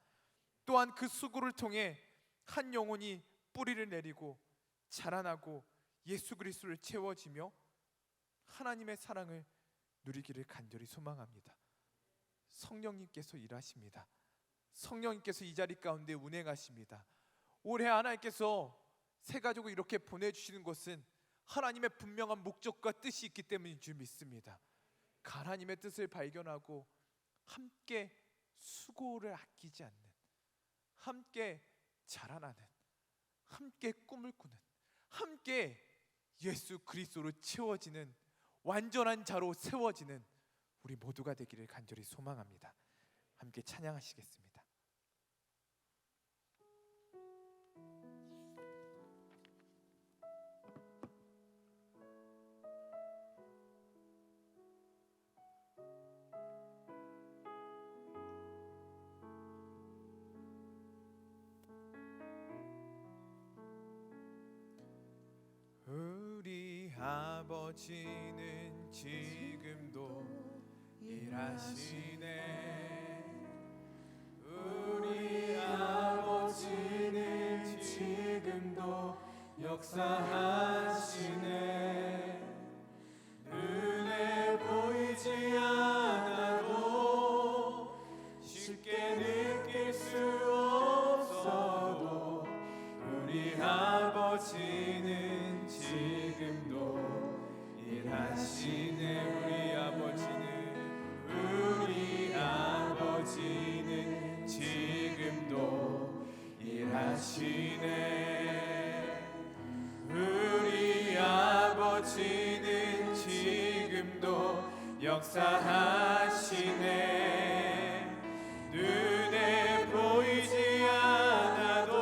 또한 그 수고를 통해 한 영혼이 뿌리를 내리고 자라나고 예수 그리스도를 채워지며 하나님의 사랑을 누리기를 간절히 소망합니다. 성령님께서 일하십니다. 성령님께서 이 자리 가운데 운행하십니다. 올해 하나님께서 새 가족을 이렇게 보내주시는 것은 하나님의 분명한 목적과 뜻이 있기 때문인 줄 믿습니다. 하나님의 뜻을 발견하고 함께 수고를 아끼지 않는, 함께 자라나는, 함께 꿈을 꾸는, 함께 예수 그리스도로 채워지는 완전한 자로 세워지는 우리 모두가 되기를 간절히 소망합니다. 함께 찬양하시겠습니다. 우리 아버지는 지금도 일하시네. 우리 아버지는 지금도 역사하시네. 눈에 보이지 않아도 쉽게 느낄 수 없어도 우리 아버지는 지금도 일하시네. 우리 아버지는 지금도 일하시네. 우리 아버지는 지금도 역사하시네. 눈에 보이지 않아도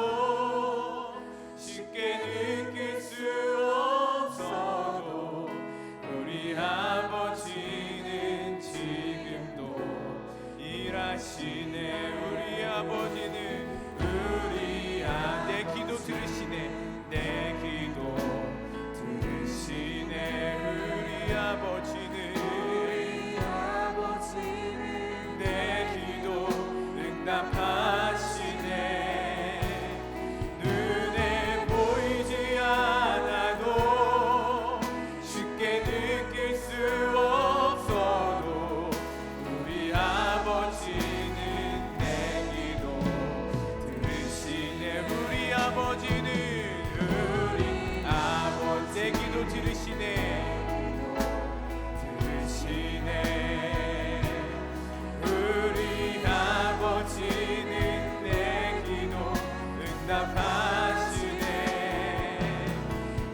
쉽게 느낄 수 없어도 우리 아버지는 지금도 일하시네. 우리 아버지는 내 기도 들으시네. 내 기도 들으시네. 우리 아버지는 내 기도 응답하시네. 눈에 보이지 않아도 쉽게 느낄 수 없어도 우리 아버지는 내 기도 들으시네. 우리 아버지는 내 기도 들으시네. 우리 아버지는 내 기도 응답하시네.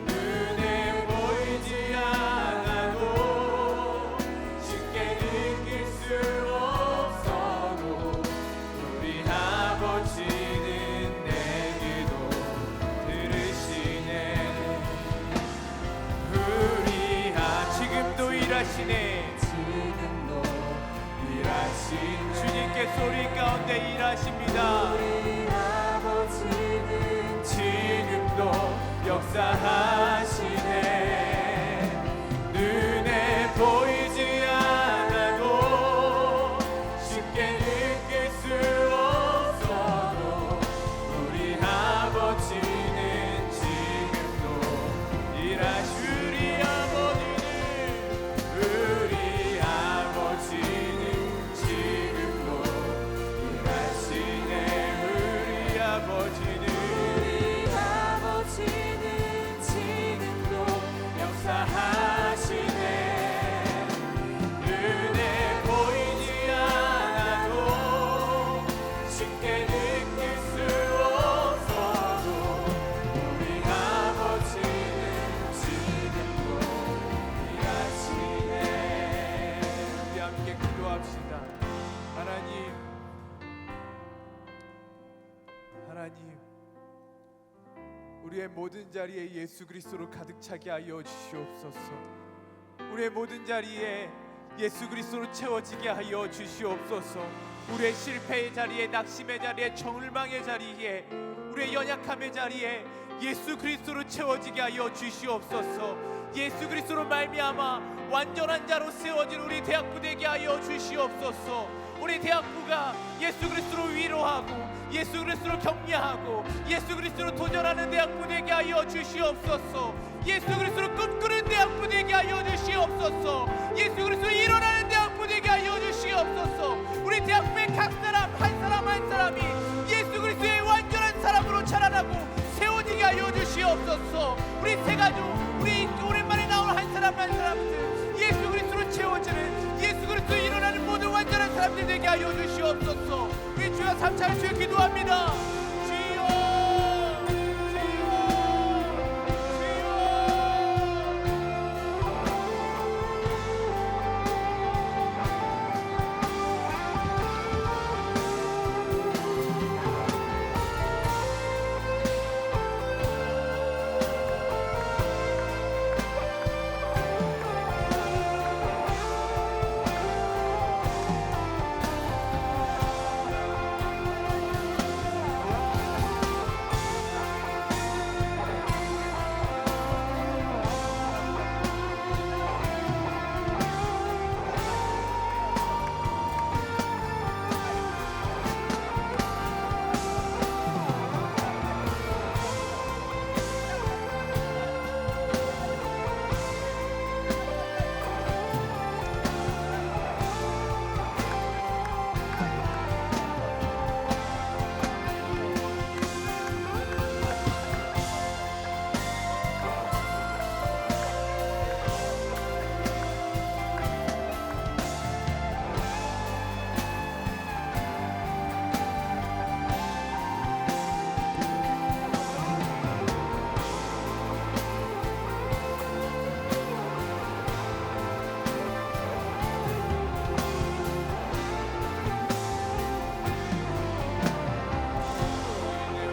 눈에 보이지 않아도 쉽게 느낄 수 없어도 우리 아버지는 내 기도 들으시네. 지금도 일하시네. 주님께 소리 가운데 일하십니다. 우리 아버지는 지금도 역사하시네. 눈에 보이지 않아도 쉽게 느낄 수 없어도 우리 아버지는 지금도 일하시네. 하나님, 우리의 모든 자리에 예수 그리스도로 가득 차게 하여 주시옵소서. 우리의 모든 자리에 예수 그리스도로 채워지게 하여 주시옵소서. 우리의 실패의 자리에, 낙심의 자리에, 정을망의 자리에, 우리의 연약함의 자리에 예수 그리스도로 채워지게 하여 주시옵소서. 예수 그리스도로 말미암아 완전한 자로 세워진 우리 대학부 되게 하여 주시옵소서. 우리 대학부가 예수 그리스도로 위로하고 예수 그리스도로 격려하고 예수 그리스도로 도전하는 대학부 되게 하여 주시옵소서. 예수 그리스도로 꿈꾸는 대학부 되게 하여 주시옵소서. 예수 그리스도로 일어나는 대학부 되게 하여 주시옵소서. 우리 대학부의 각 사람 한 사람 한 사람이 예수 그리스도의 완전한 사람으로 자라나고 세워지게 하여 주시옵소서. 우리 세 가족, 우리 오랜만에 나온 한 사람 한 사람들 예수 그리스도로 채워지는 예수 그리스도 일어나는 모든 완전한 사람들 되게 하여 주시옵소서. 우리 주여 삼차를 주여 기도합니다. 주여, 주여,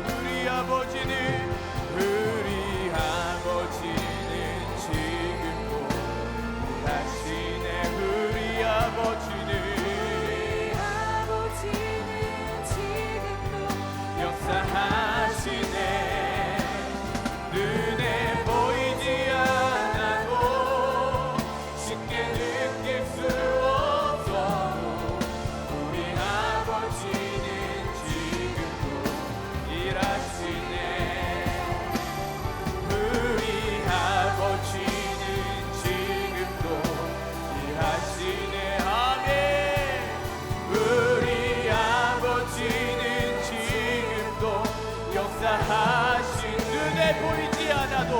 우리 아버지는 지금도 하시네. 우리 아버지는 지금도 역사하시네. 눈에 보이지 않아도 쉽게 느낄 수 없어도 우리 아버지는 지금도 일하시네. 우리 아버지는 지금도 일하시네. 아멘. 우리 아버지는 지금도 역사하신 눈에 보이지 않아도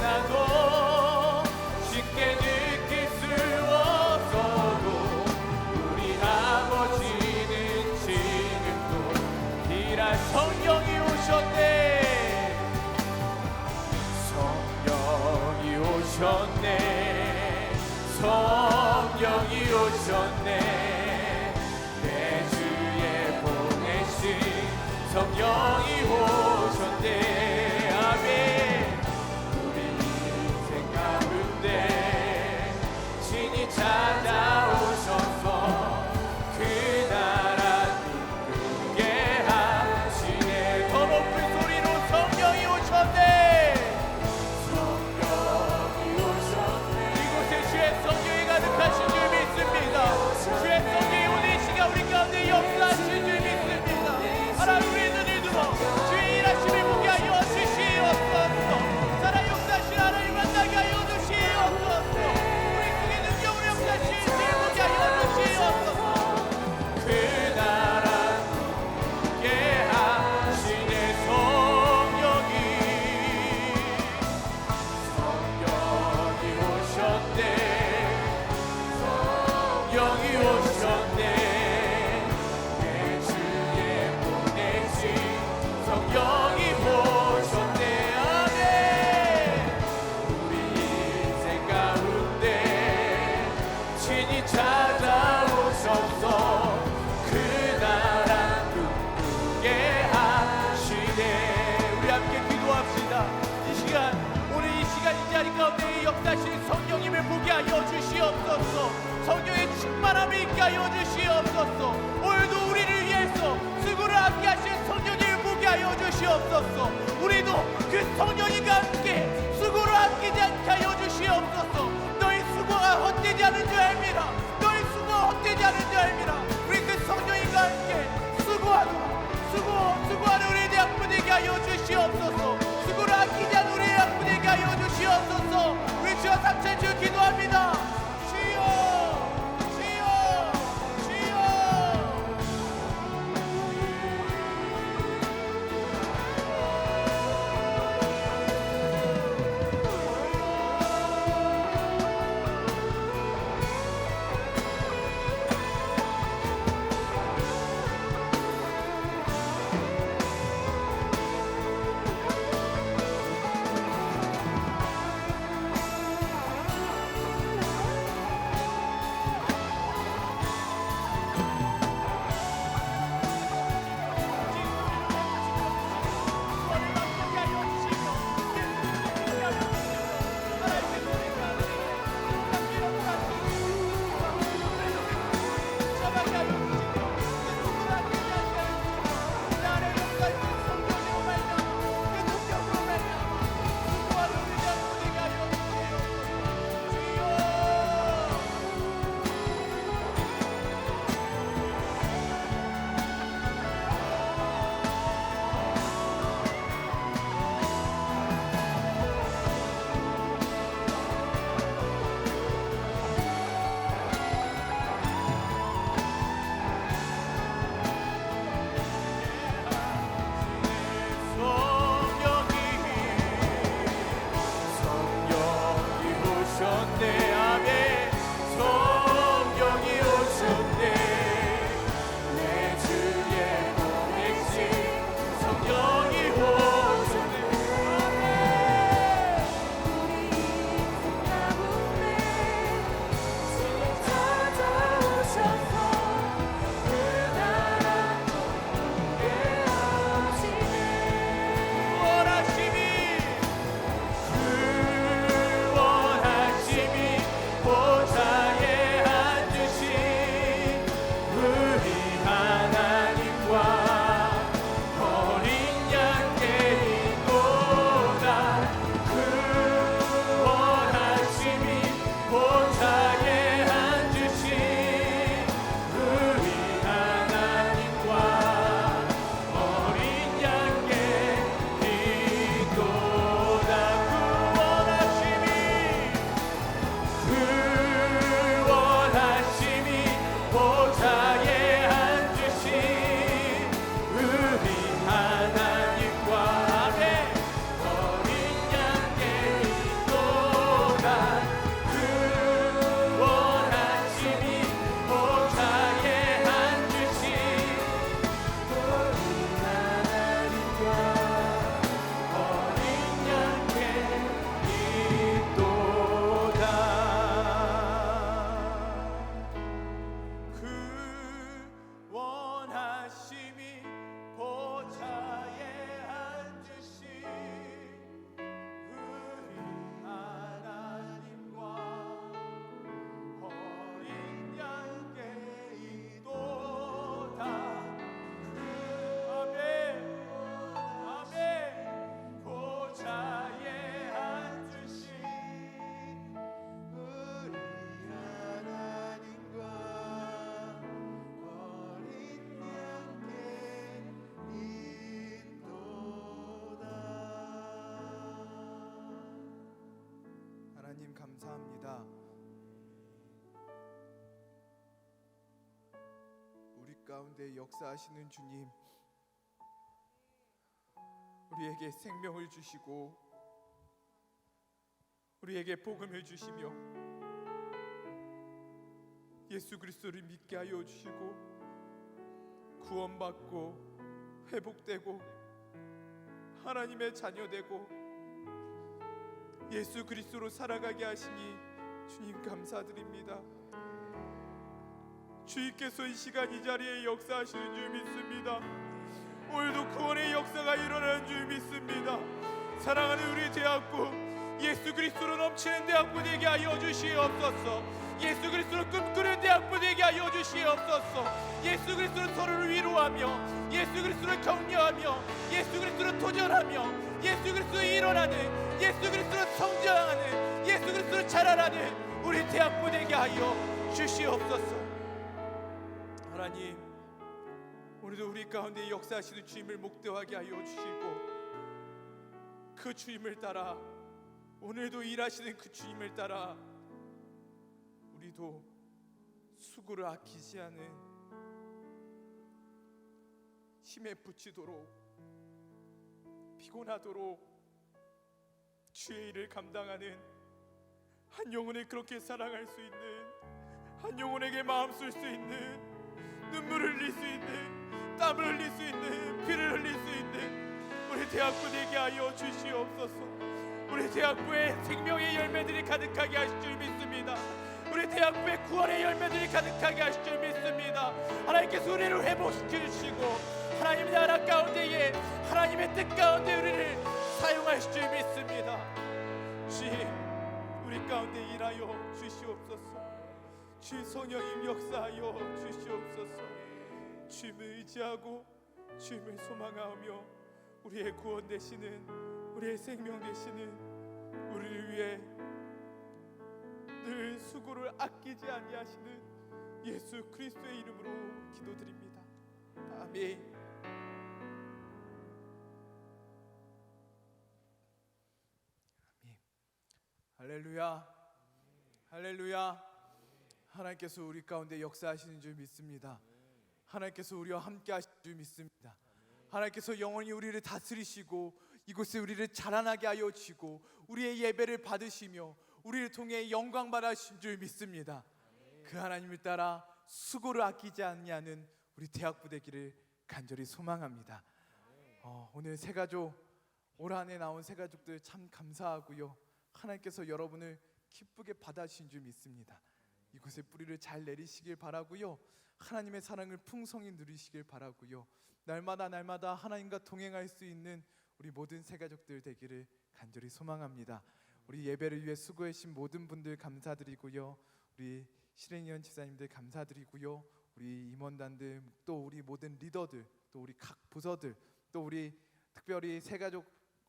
나도 쉽게 느낄 수 없어도 우리 아버지는 지금도 일할 성령이 오셨네. 성령이 오셨네. 성령이 오셨네. 내 주에 보내신 성령이 오셨네. 아멘. 우리 인생 가운데 친히 찾아오셔서 그 나라 꿈꾸게 하시네. 더 높은 소리로 성령이 오셨네. 성령이 오셨네. 이곳에 주의 성령이 가득하신 줄 믿습니다. 주의 성령이 오늘 이 시간 우리 가운데 역사하신 줄 믿습니다. 하나님 우리의 눈을 들어 주의 일하심을 보게 하여 주시옵소서. 살아 역사하신 하나님 만나게 하여 주시옵소서. 우리 속에 능력으로 역사하신 주의 보게 하여 주시옵소서. 그 나라 꿈꾸게 하시네. 성령이 오셨네. 성령이 오셨네. 내 주에 보내신 성령이 오셨네. 아멘. 우리 인생 가운데 친히 찾아오셔서 그 나라 꿈꾸게 하시네. 우리 함께 기도합시다. 이 시간 오늘 이 시간 이 자리 가운데 역사하신 성령님을 보게 하여 주시옵소서. 성령의 충만함이 있게 하여 주시옵소서. 오늘도 우리를 위해서 수고를 함께 하신 성령님을 보게 하여 주시옵소서. 우리도 그 성령님과 함께 주여 삼천 주 기도합니다. 주여 주여 주여. 감사합니다. 우리 가운데 역사하시는 주님, 우리에게 생명을 주시고 우리에게 복음을 주시며 예수 그리스도를 믿게 하여 주시고 구원받고 회복되고 하나님의 자녀되고 예수 그리스도로 살아가게 하시니 주님 감사드립니다. 주님께서 이 시간 이 자리에 역사하시는 줄 믿습니다. 오늘도 구원의 역사가 일어나는 줄 믿습니다. 사랑하는 우리 대학부, 예수 그리스도로 넘치는 대학부 되게 하여 주시옵소서. 예수 그리스도로 꿈꾸는 대학부 되게 하여 주시옵소서. 예수 그리스도로 서로를 위로하며 예수 그리스도를 격려하며 예수 그리스도로 도전하며 예수 그리스도로 일어나는, 예수 그리스도로 성장하는, 예수 그리스도로 자라나는 우리 대학부 되게 하여 주시옵소서. 하나님, 오늘도 우리 가운데 역사하시는 주님을 목도하게 하여 주시고 그 주님을 따라 오늘도 일하시는 그 주님을 따라 우리도 수고를 아끼지 않은 힘에 부치도록 피곤하도록 주의 일을 감당하는 한 영혼을 그렇게 사랑할 수 있는, 한 영혼에게 마음 쓸 수 있는, 눈물을 흘릴 수 있는, 땀을 흘릴 수 있는, 피를 흘릴 수 있는 우리 대학부 되게 하여 주시옵소서. 우리 대학부에 생명의 열매들이 가득하게 하실 줄 믿습니다. 우리 대학부에 구원의 열매들이 가득하게 하실 줄 믿습니다. 하나님께서 우리를 회복시켜 주시고 하나님의 나라 가운데에 하나님의 뜻 가운데 우리를 사용하실 줄 믿습니다. 주님, 우리 가운데 일하여 주시옵소서. 주 성령님 역사하여 주시옵소서. 주님을 의지하고 주님을 소망하며 우리의 구원 되시는, 우리의 생명 되시는, 우리를 위해 늘 수고를 아끼지 아니하시는 예수 그리스도의 이름으로 기도드립니다. 아멘. 할렐루야, 할렐루야. 하나님께서 우리 가운데 역사하시는 줄 믿습니다. 하나님께서 우리와 함께 하시는 줄 믿습니다. 하나님께서 영원히 우리를 다스리시고 이곳에 우리를 자라나게 하여 주시고 우리의 예배를 받으시며 우리를 통해 영광 받으신 줄 믿습니다. 그 하나님을 따라 수고를 아끼지 않냐는 우리 대학부 되기를 간절히 소망합니다. 오늘 새가족, 올 한해 나온 새가족들 참 감사하고요. 하나님께서 여러분을 기쁘게 받아주신 줄 믿습니다. 이곳에 뿌리를 잘 내리시길 바라고요. 하나님의 사랑을 풍성히 누리시길 바라고요. 날마다 하나님과 동행할 수 있는 우리 모든 새가족들 되기를 간절히 소망합니다. 우리 예배를 위해 수고하신 모든 분들 감사드리고요. 우리 실행위원 집사님들 감사드리고요. 우리 임원단들, 또 우리 모든 리더들, 또 우리 각 부서들, 또 우리 특별히 새가족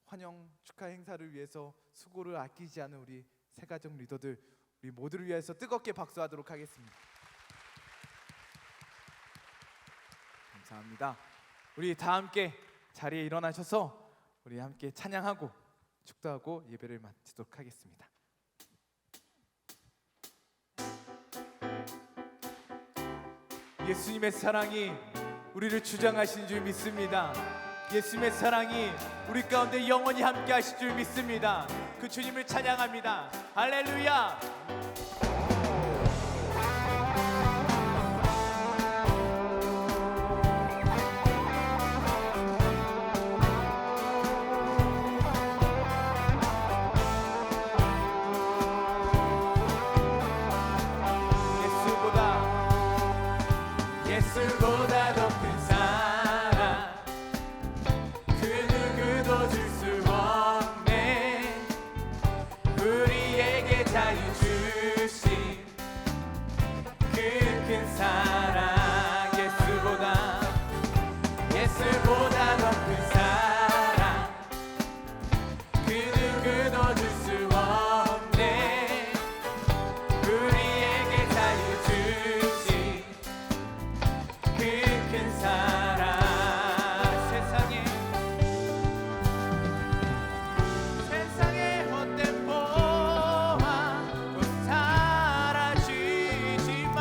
환영 축하 행사를 위해서 수고를 아끼지 않은 우리 새가족 리더들, 우리 모두를 위해서 뜨겁게 박수하도록 하겠습니다. 감사합니다. 우리 다 함께 자리에 일어나셔서 우리 함께 찬양하고 축도하고 예배를 마치도록 하겠습니다. 예수님의 사랑이 우리를 주장하신 줄 믿습니다. 예수님의 사랑이 우리 가운데 영원히 함께 하실 줄 믿습니다. 그 주님을 찬양합니다. 할렐루야. 예수보다 더 큰 사랑 그 누구도 줄 수 없네. 우리에게 자유 주신 그 큰 사랑, 예수보다 더 큰 사랑 그 누구도 줄 수 없네. 우리에게 자유 주신 그 큰 사랑. 세상의 헛된 보화 곧 사라지지만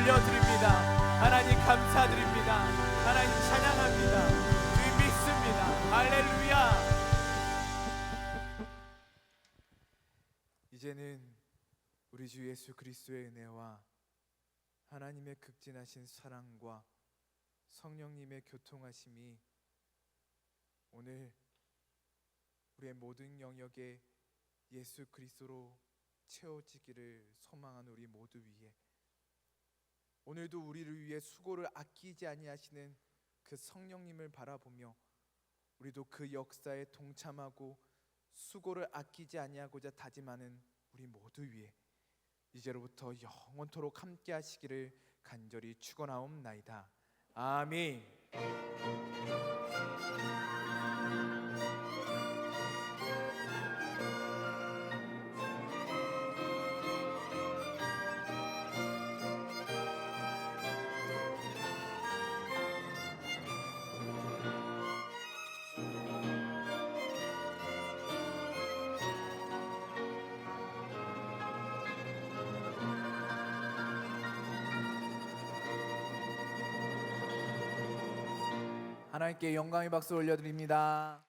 올려드립니다. 하나님 감사드립니다. 하나님 찬양합니다. 주님 믿습니다. 할렐루야. 이제는 우리 주 예수 그리스도의 은혜와 하나님의 극진하신 사랑과 성령님의 교통하심이 오늘 우리의 모든 영역에 예수 그리스도로 채워지기를 소망하는 우리 모두 위에, 오늘도 우리를 위해 수고를 아끼지 아니하시는 그 성령님을 바라보며 우리도 그 역사에 동참하고 수고를 아끼지 아니하고자 다짐하는 우리 모두 위에 이제로부터 영원토록 함께 하시기를 간절히 축원하옵나이다. 아멘. 하나님께 영광의 박수 올려드립니다.